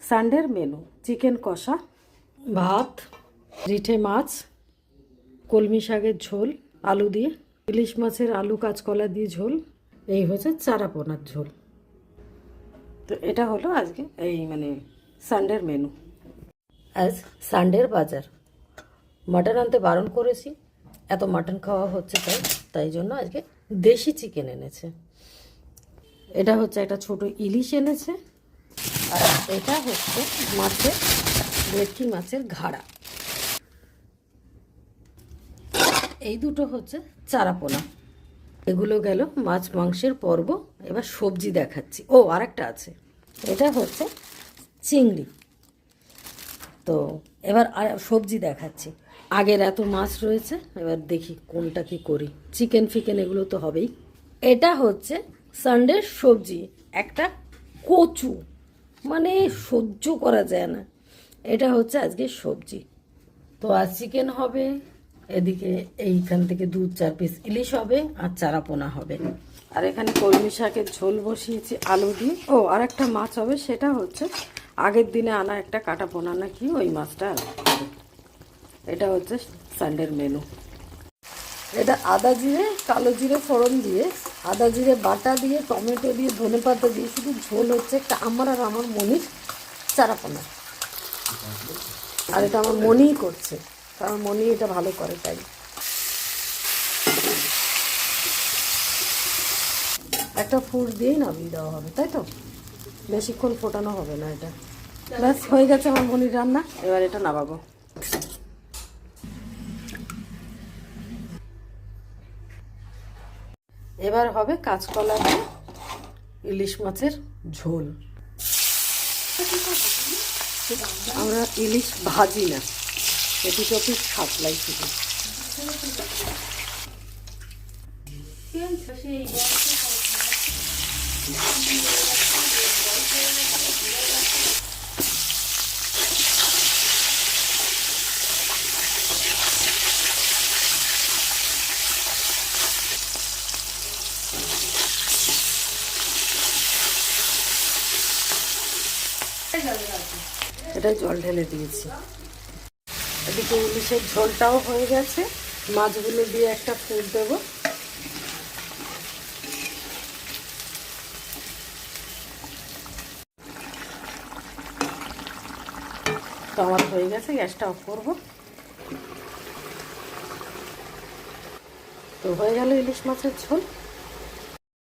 সানডের menu chicken কষা, ভাত, রিঠে মাছ, কলমি শাকের ঝোল আলু দিয়ে, ইলিশ মাছের আলু কাঁচকলা দিয়ে ঝোল, এই হচ্ছে চারাপোনার ঝোল। তো এটা হলো আজকে এই সানডের মেনু। আজ সানডের বাজার, মাটন আনতে বারণ করেছি, এত মাটন খাওয়া হচ্ছে তাই জন্য আজকে দেশি চিকেন এনেছে। এটা হচ্ছে একটা ছোট ইলিশ এনেছে, আর এটা হচ্ছে মাছের ভেটকি মাছের ঘাড়া। এই দুটো হচ্ছে চারাপোনা। এগুলো গেল মাছ মাংসের পর্ব। এবার সবজি দেখাচ্ছি। ও আরেকটা আছে, এটা হচ্ছে চিংড়ি। তো এবার আর সবজি দেখাচ্ছি। আগের এত মাছ রয়েছে, এবার দেখি কোনটা কি করি। চিকেন ফিকেন এগুলো তো হবেই। এটা হচ্ছে সানডের সবজি, একটা কচু, সহ্য করা যায় না। এটা হচ্ছে আজকে সবজি। তো আজ চিকেন হবে, এদিকে এইখান থেকে 2-4 পিস ইলিশ হবে, আর চারাপোনা হবে। আর এখানে কলমি শাকের ঝোল বসিয়েছি আলু দিয়ে। ও আর একটা মাছ হবে, সেটা হচ্ছে আগের দিনে আনা একটা কাটা পোনা নাকি, ওই মাছটা হবে। এটা হচ্ছে সানডের মেনু। এটা আদা জিরে কালো জিরে ফোড়ন দিয়ে, আদা জিরে বাটা দিয়ে, টমেটো দিয়ে, ধনেপাতা দিয়ে শুধু ঝোল হচ্ছে একটা আমার আর আমার মনির চারাপোনা। আর এটা আমার মনিই করছে, কারণ মনি এটা ভালো করে তাই। একটা ফুট দিয়েই নামিয়ে দেওয়া হবে, তাই তো? বেশিক্ষণ ফোটানো হবে না। এটা ব্যাস হয়ে গেছে আমার মনির রান্না। এবার এটা নামাবো। এবার হবে কাঁচকলা দিয়ে ইলিশ মাছের ঝোল। আমরা ইলিশ ভাজি না, এটি চপি সাপ্লাই শুধু। এটাই জল ঢেলে দিয়েছি। এদিকে ইলিশের ঝোলটাও হয়ে গেছে, মাছগুলো দিয়ে একটা ফুট দেব। তো আমার হয়ে গেছে, গ্যাসটা অফ করব। তো হয়ে গেল ইলিশ মাছের ঝোল।